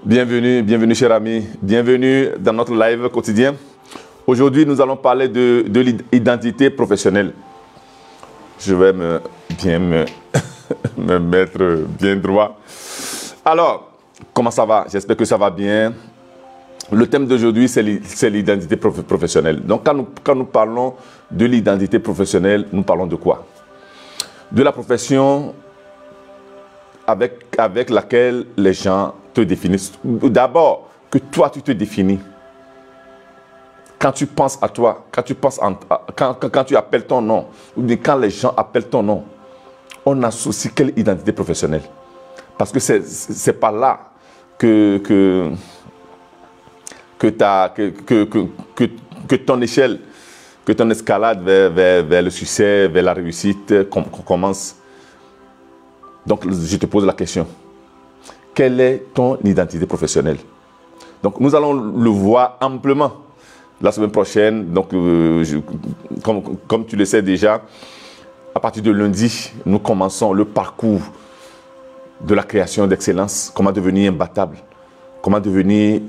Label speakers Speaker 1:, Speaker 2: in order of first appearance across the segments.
Speaker 1: Bienvenue, bienvenue chers amis, bienvenue dans notre live quotidien. Aujourd'hui, nous allons parler de l'identité professionnelle. Je vais me mettre bien droit. Alors, comment ça va? J'espère que ça va bien. Le thème d'aujourd'hui, c'est l'identité professionnelle. Donc, quand nous parlons de l'identité professionnelle, nous parlons de quoi? De la profession avec laquelle les gens te définissent. D'abord, que toi, tu te définis. Quand tu penses à toi, quand tu appelles ton nom, ou bien quand les gens appellent ton nom, on associe quelle identité professionnelle? Parce que c'est par là que ton échelle, que ton escalade vers le succès, vers la réussite commence. Donc, je te pose la question. Quelle est ton identité professionnelle? Donc, nous allons le voir amplement la semaine prochaine. Donc, comme tu le sais déjà, à partir de lundi, nous commençons le parcours de la création d'excellence. Comment devenir imbattable? Comment devenir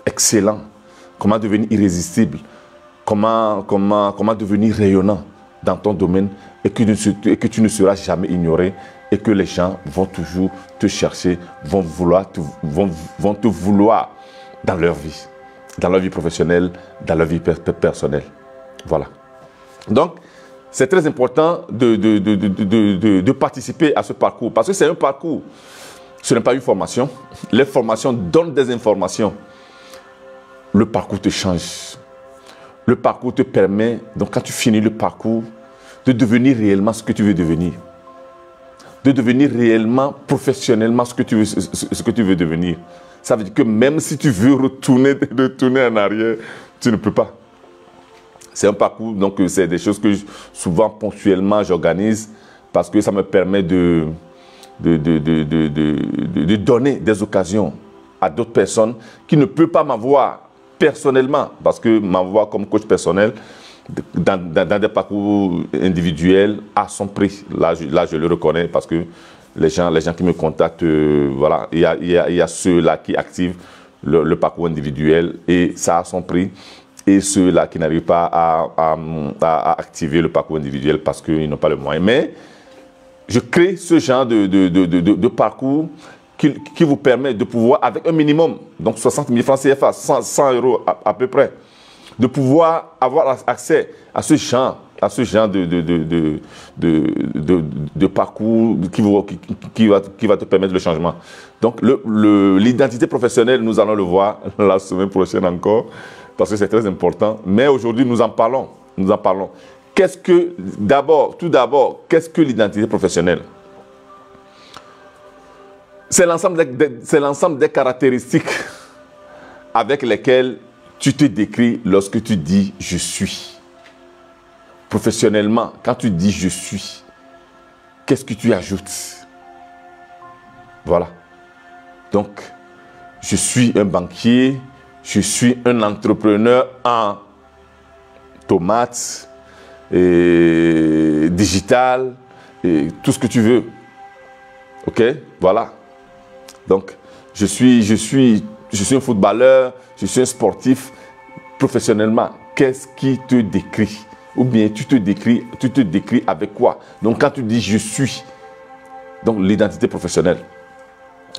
Speaker 1: excellent? Comment devenir irrésistible? Comment devenir rayonnant dans ton domaine et que tu ne seras jamais ignoré et que les gens vont toujours te chercher, vont te vouloir dans leur vie professionnelle, dans leur vie personnelle. Voilà. Donc, c'est très important de participer à ce parcours parce que c'est un parcours. Ce n'est pas une formation. Les formations donnent des informations. Le parcours te change. Le parcours te permet, donc quand tu finis le parcours, de devenir réellement ce que tu veux devenir. De devenir réellement, professionnellement ce que tu veux devenir. Ça veut dire que même si tu veux retourner en arrière, tu ne peux pas. C'est un parcours, donc c'est des choses que souvent, ponctuellement, j'organise parce que ça me permet de donner des occasions à d'autres personnes qui ne peuvent pas m'avoir personnellement, parce que m'avoir comme coach personnel, dans des parcours individuels à son prix. Là, je le reconnais parce que les gens qui me contactent, voilà, il y a ceux-là qui activent le parcours individuel et ça a son prix. Et ceux-là qui n'arrivent pas à activer le parcours individuel parce qu'ils n'ont pas le moyen. Mais je crée ce genre de parcours qui vous permet de pouvoir, avec un minimum, donc 60 000 francs CFA, 100 euros à peu près, de pouvoir avoir accès à ce genre de parcours qui va te permettre le changement. Donc, l'identité professionnelle, nous allons le voir la semaine prochaine encore, parce que c'est très important. Mais aujourd'hui, nous en parlons. Tout d'abord, qu'est-ce que l'identité professionnelle? C'est l'ensemble des caractéristiques avec lesquelles tu te décris lorsque tu dis « je suis ». Professionnellement, quand tu dis « je suis », qu'est-ce que tu ajoutes? Voilà. Donc, je suis un banquier, je suis un entrepreneur en tomates, et digital, et tout ce que tu veux. Ok? Voilà. Donc, je suis un footballeur, je suis un sportif. Professionnellement, qu'est-ce qui te décrit? Ou bien tu te décris avec quoi? Donc, quand tu dis « je suis », donc l'identité professionnelle.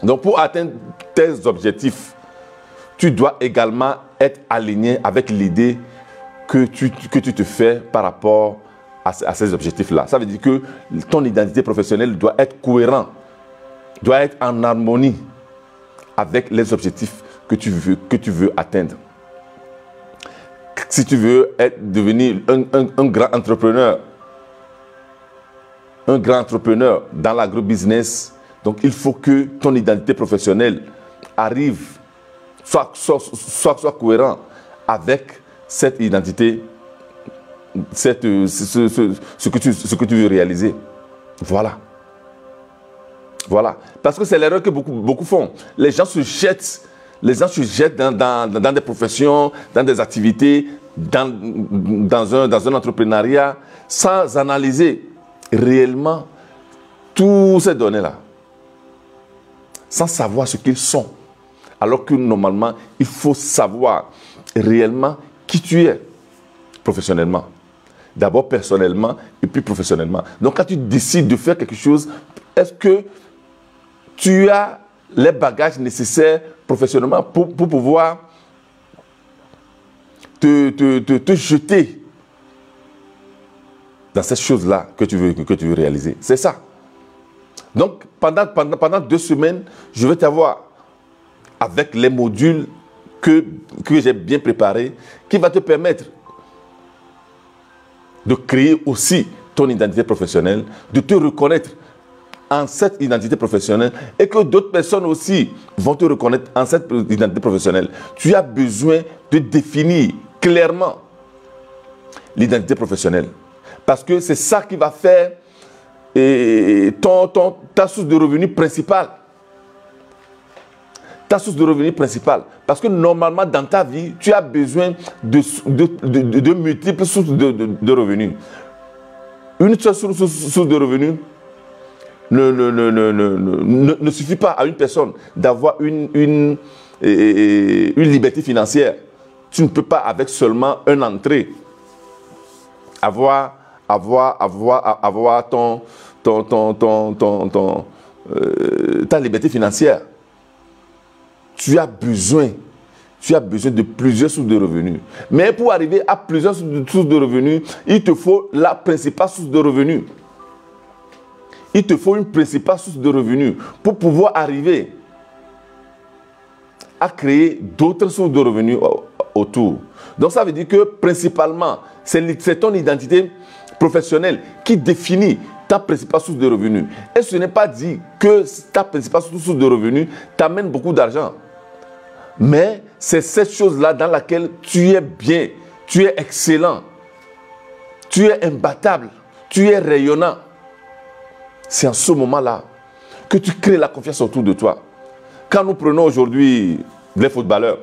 Speaker 1: Donc, pour atteindre tes objectifs, tu dois également être aligné avec l'idée que tu te fais par rapport à ces objectifs-là. Ça veut dire que ton identité professionnelle doit être cohérente, doit être en harmonie avec les objectifs que tu veux atteindre. Si tu veux devenir un grand entrepreneur dans l'agrobusiness, donc il faut que ton identité professionnelle arrive, soit cohérent avec cette identité, ce que tu veux réaliser. Voilà. Voilà. Parce que c'est l'erreur que beaucoup font. Les gens se jettent dans des professions, dans des activités, dans un entrepreneuriat, sans analyser réellement toutes ces données-là. Sans savoir ce qu'ils sont. Alors que normalement, il faut savoir réellement qui tu es professionnellement. D'abord personnellement et puis professionnellement. Donc quand tu décides de faire quelque chose, est-ce que tu as les bagages nécessaires professionnellement pour pouvoir te jeter dans cette chose-là que tu veux réaliser? C'est ça. Donc pendant 2 semaines, je vais t'avoir avec les modules que j'ai bien préparés, qui va te permettre de créer aussi ton identité professionnelle, de te reconnaître en cette identité professionnelle et que d'autres personnes aussi vont te reconnaître en cette identité professionnelle. Tu as besoin de définir clairement l'identité professionnelle parce que c'est ça qui va faire ta source de revenus principale. Ta source de revenus principale. Parce que normalement, dans ta vie, tu as besoin de multiples sources de revenus. Une seule source de revenus ne suffit pas à une personne d'avoir une liberté financière. Tu ne peux pas, avec seulement une entrée, avoir ta liberté financière. Tu as besoin de plusieurs sources de revenus. Mais pour arriver à plusieurs sources de revenus, il te faut la principale source de revenus. Il te faut une principale source de revenus pour pouvoir arriver à créer d'autres sources de revenus autour. Donc ça veut dire que principalement, c'est ton identité professionnelle qui définit ta principale source de revenus. Et ce n'est pas dit que ta principale source de revenus t'amène beaucoup d'argent. Mais c'est cette chose-là dans laquelle tu es bien, tu es excellent, tu es imbattable, tu es rayonnant. C'est en ce moment-là que tu crées la confiance autour de toi. Quand nous prenons aujourd'hui les footballeurs,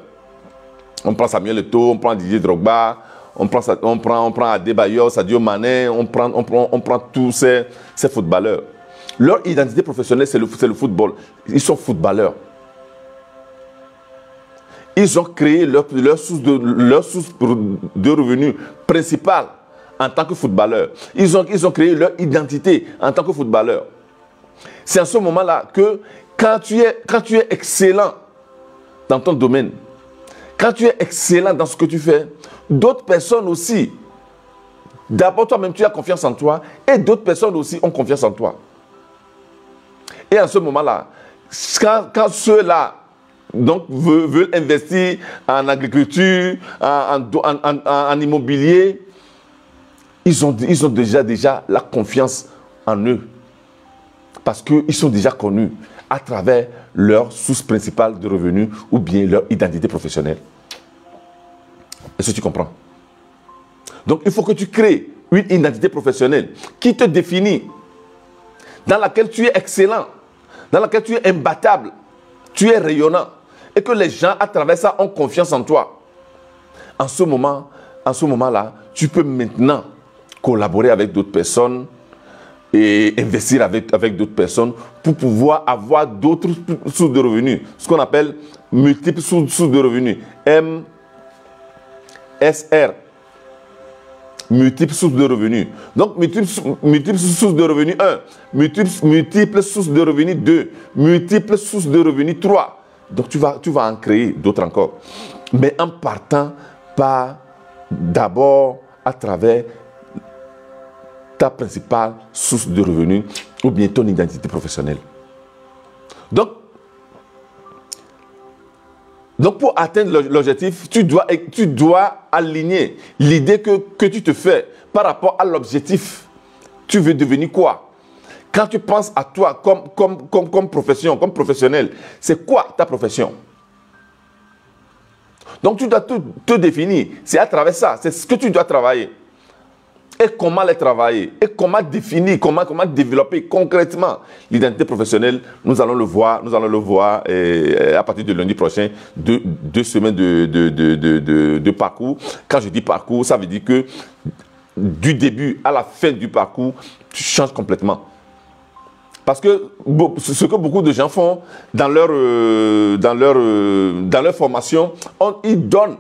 Speaker 1: on prend Samuel Eto'o, on prend Didier Drogba, on prend Adebayor, Sadio Mané, on prend tous ces footballeurs. Leur identité professionnelle, c'est le football. Ils sont footballeurs. Ils ont créé leur source de revenus principale en tant que footballeur. Ils ont créé leur identité en tant que footballeur. C'est à ce moment-là que quand tu es excellent dans ton domaine, quand tu es excellent dans ce que tu fais, d'autres personnes aussi, d'abord toi-même tu as confiance en toi et d'autres personnes aussi ont confiance en toi. Et à ce moment-là, quand ceux-là donc veulent investir en agriculture, en immobilier, ils ont déjà la confiance en eux. Parce qu'ils sont déjà connus à travers leur source principale de revenus ou bien leur identité professionnelle. Est-ce que tu comprends? Donc il faut que tu crées une identité professionnelle qui te définit, dans laquelle tu es excellent, dans laquelle tu es imbattable, tu es rayonnant. Et que les gens, à travers ça, ont confiance en toi. En ce moment-là, tu peux maintenant collaborer avec d'autres personnes et investir avec d'autres personnes pour pouvoir avoir d'autres sources de revenus. Ce qu'on appelle multiples sources de revenus. MSR. Multiples sources de revenus. Donc, multiples sources de revenus 1. Multiples sources de revenus 2. Multiples sources de revenus 3. Donc, tu vas en créer d'autres encore. Mais en partant par d'abord à travers ta principale source de revenus ou bien ton identité professionnelle. Donc pour atteindre l'objectif, tu dois aligner l'idée que tu te fais par rapport à l'objectif. Tu veux devenir quoi? Quand tu penses à toi comme profession, comme professionnel, c'est quoi ta profession? Donc tu dois te définir. C'est à travers ça, c'est ce que tu dois travailler. Et comment les travailler? Et comment définir, comment développer concrètement l'identité professionnelle? Nous allons le voir à partir de lundi prochain, 2 semaines de parcours. Quand je dis parcours, ça veut dire que du début à la fin du parcours, tu changes complètement. Parce que ce que beaucoup de gens font dans leur formation, ils donnent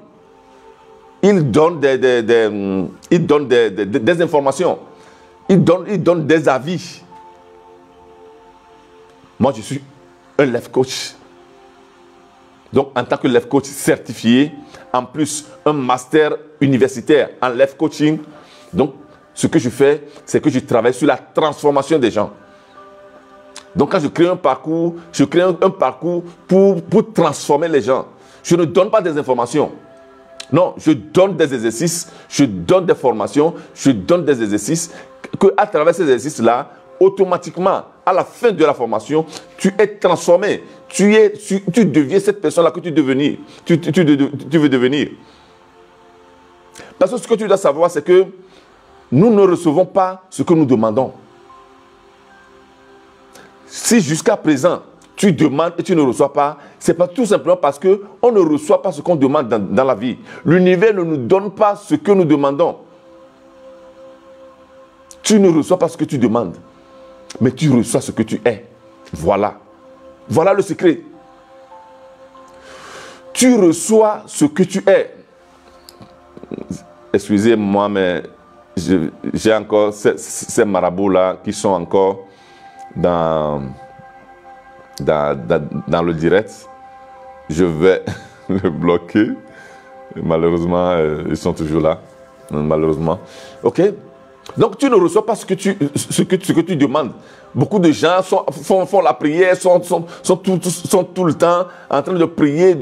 Speaker 1: des informations. Ils donnent des avis. Moi, je suis un life coach. Donc, en tant que life coach certifié, en plus, un master universitaire en life coaching. Donc, ce que je fais, c'est que je travaille sur la transformation des gens. Donc, quand je crée un parcours, je crée un parcours pour transformer les gens. Je ne donne pas des informations. Non, je donne des exercices, je donne des formations, je donne des exercices, qu'à travers ces exercices-là, automatiquement, à la fin de la formation, tu es transformé. Tu deviens cette personne-là que tu veux devenir. Parce que ce que tu dois savoir, c'est que nous ne recevons pas ce que nous demandons. Si jusqu'à présent, tu demandes et tu ne reçois pas, c'est pas tout simplement parce qu'on ne reçoit pas ce qu'on demande dans la vie. L'univers ne nous donne pas ce que nous demandons. Tu ne reçois pas ce que tu demandes, mais tu reçois ce que tu es. Voilà. Voilà le secret. Tu reçois ce que tu es. Excusez-moi, mais j'ai encore ces marabouts-là qui sont encore dans le direct. Je vais le bloquer. Malheureusement, ils sont toujours là. Malheureusement. OK? Donc, tu ne reçois pas ce que tu demandes. Beaucoup de gens font la prière, sont tout le temps en train de prier.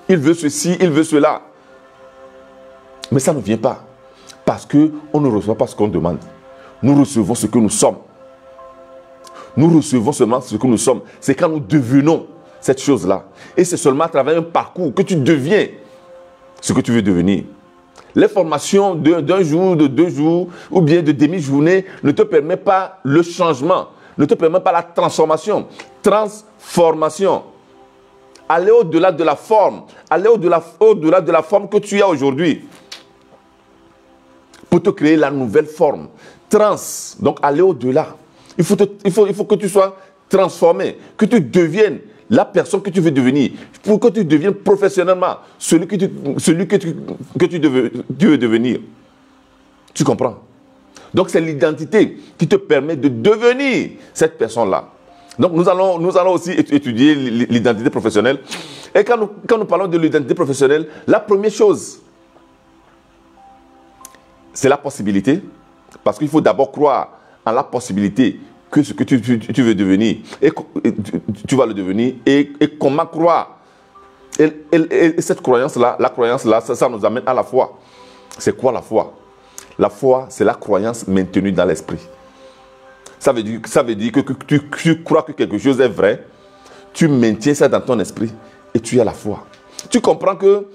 Speaker 1: Il veut ceci, il veut cela. Mais ça ne vient pas. Parce qu'on ne reçoit pas ce qu'on demande. Nous recevons ce que nous sommes. Nous recevons seulement ce que nous sommes. C'est quand nous devenons cette chose-là. Et c'est seulement à travers un parcours que tu deviens ce que tu veux devenir. Les formations d'un jour, de 2 jours ou bien de demi-journée ne te permettent pas le changement, ne te permettent pas la transformation. Transformation. Aller au-delà de la forme, aller au-delà de la forme que tu as aujourd'hui pour te créer la nouvelle forme. Donc aller au-delà. Il faut que tu sois transformé, que tu deviennes la personne que tu veux devenir, pour que tu deviennes professionnellement celui que tu veux devenir. Tu comprends? Donc c'est l'identité qui te permet de devenir cette personne-là. Donc nous allons aussi étudier l'identité professionnelle. Et quand nous parlons de l'identité professionnelle, la première chose, c'est la possibilité, parce qu'il faut d'abord croire en la possibilité que ce que tu veux devenir, et tu vas le devenir, et comment croire. Et cette croyance-là, ça nous amène à la foi. C'est quoi la foi? La foi, c'est la croyance maintenue dans l'esprit. Ça veut dire que tu crois que quelque chose est vrai, tu maintiens ça dans ton esprit, et tu as la foi. Tu comprends que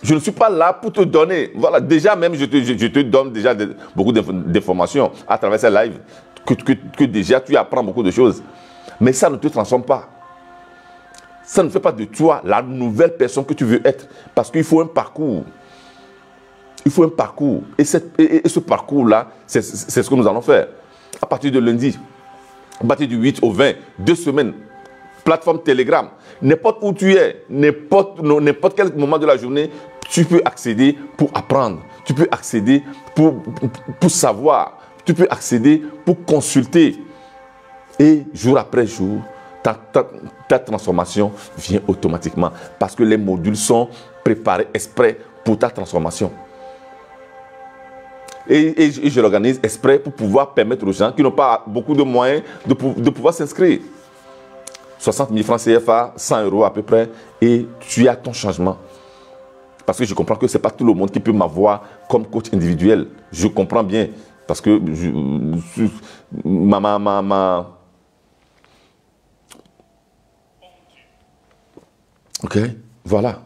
Speaker 1: je ne suis pas là pour te donner, voilà, déjà même je te donne déjà beaucoup d'informations à travers ces lives, que déjà tu apprends beaucoup de choses. Mais ça ne te transforme pas. Ça ne fait pas de toi la nouvelle personne que tu veux être. Parce qu'il faut un parcours. Il faut un parcours. Et ce parcours-là, c'est ce que nous allons faire. À partir de lundi, à partir du 8 au 20, 2 semaines, plateforme Telegram. N'importe où tu es, n'importe quel moment de la journée, tu peux accéder pour apprendre. Tu peux accéder pour savoir. Tu peux accéder pour consulter. Et jour après jour, ta transformation vient automatiquement. Parce que les modules sont préparés exprès pour ta transformation. Et je l'organise exprès pour pouvoir permettre aux gens qui n'ont pas beaucoup de moyens de pouvoir s'inscrire. 60 000 francs CFA, 100 € à peu près, et tu as ton changement. Parce que je comprends que ce n'est pas tout le monde qui peut m'avoir comme coach individuel. Je comprends bien. Parce que Ok, voilà.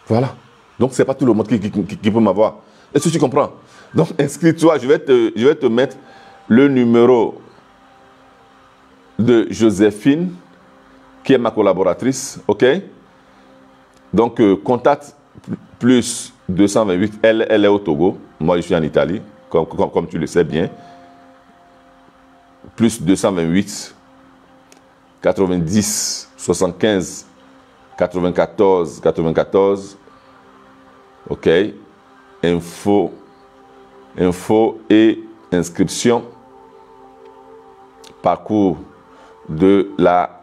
Speaker 1: Voilà. Donc, ce n'est pas tout le monde qui peut m'avoir. Est-ce que tu comprends? Donc, inscris-toi. Je vais te mettre le numéro de Joséphine, qui est ma collaboratrice. OK? Donc, contact plus 228. Elle est au Togo. Moi, je suis en Italie, comme tu le sais bien. plus 228, 90, 75, 94, 94. OK. Info et inscription. Parcours de la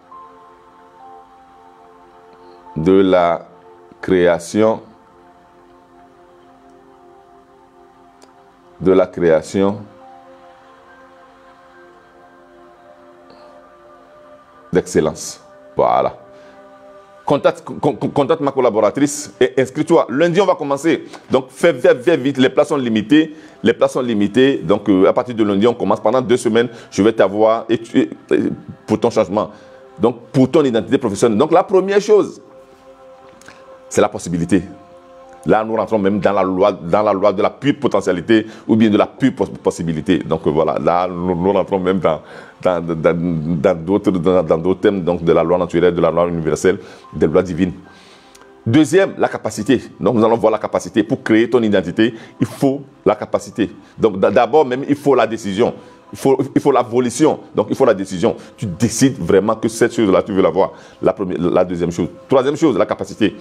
Speaker 1: création. D'excellence. Voilà. Contacte ma collaboratrice et inscris-toi. Lundi, on va commencer. Donc, fais vite. Les places sont limitées. Donc, à partir de lundi, on commence. Pendant 2 semaines, je vais t'avoir pour ton changement. Donc, pour ton identité professionnelle. Donc, la première chose, c'est la possibilité. Là, nous rentrons même dans la loi de la pure potentialité ou bien de la pure possibilité. Donc voilà, là, nous rentrons même dans d'autres thèmes, donc de la loi naturelle, de la loi universelle, des lois divines. Deuxième, la capacité. Donc nous allons voir la capacité. Pour créer ton identité, il faut la capacité. Donc d'abord même, il faut la décision. Il faut la volition. Donc il faut la décision. Tu décides vraiment que cette chose-là, tu veux l'avoir. La deuxième chose. Troisième chose, la capacité.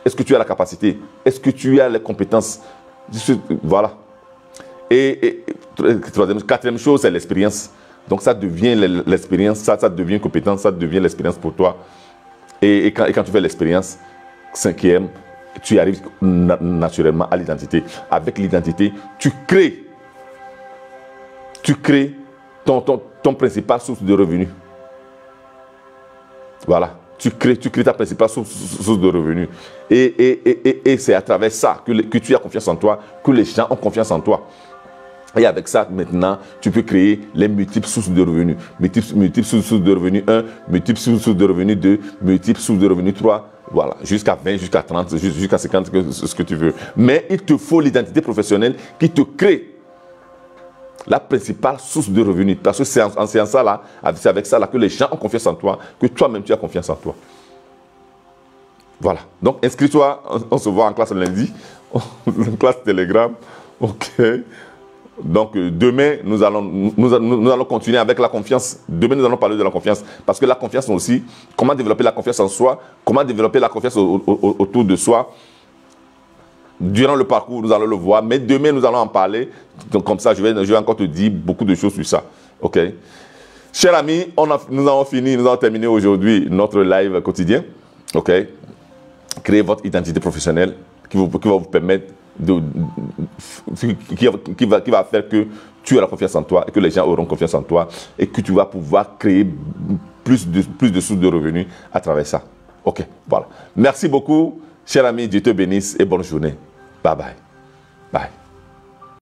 Speaker 1: Est-ce que tu as la capacité? Est-ce que tu as les compétences? Voilà. Et quatrième chose, c'est l'expérience. Donc ça devient l'expérience, ça devient compétence, ça devient l'expérience pour toi. Et quand tu fais l'expérience, cinquième, tu arrives naturellement à l'identité. Avec l'identité, tu crées ton principale source de revenus. Voilà. Tu crées ta principale source de revenus. Et c'est à travers ça que tu as confiance en toi, que les gens ont confiance en toi. Et avec ça, maintenant, tu peux créer les multiples sources de revenus. Multiples sources de revenus 1, multiples sources de revenus 2, multiples sources de revenus 3. Voilà, jusqu'à 20, jusqu'à 30, jusqu'à 50, ce que tu veux. Mais il te faut l'identité professionnelle qui te crée la principale source de revenus. Parce que c'est avec ça là que les gens ont confiance en toi, que toi-même tu as confiance en toi. Voilà. Donc inscris-toi, on se voit en classe lundi, en classe Telegram. OK. Donc demain, nous allons continuer avec la confiance. Demain, nous allons parler de la confiance. Parce que la confiance aussi, comment développer la confiance en soi, comment développer la confiance autour de soi. Durant le parcours, nous allons le voir, mais demain, nous allons en parler. Donc, comme ça, je vais encore te dire beaucoup de choses sur ça. OK? Chers amis, nous avons terminé aujourd'hui notre live quotidien. OK? Créer votre identité professionnelle qui va vous permettre qui va faire que tu as la confiance en toi et que les gens auront confiance en toi et que tu vas pouvoir créer plus de sources de revenus à travers ça. OK? Voilà. Merci beaucoup. Chers amis, Dieu te bénisse et bonne journée. Bye bye.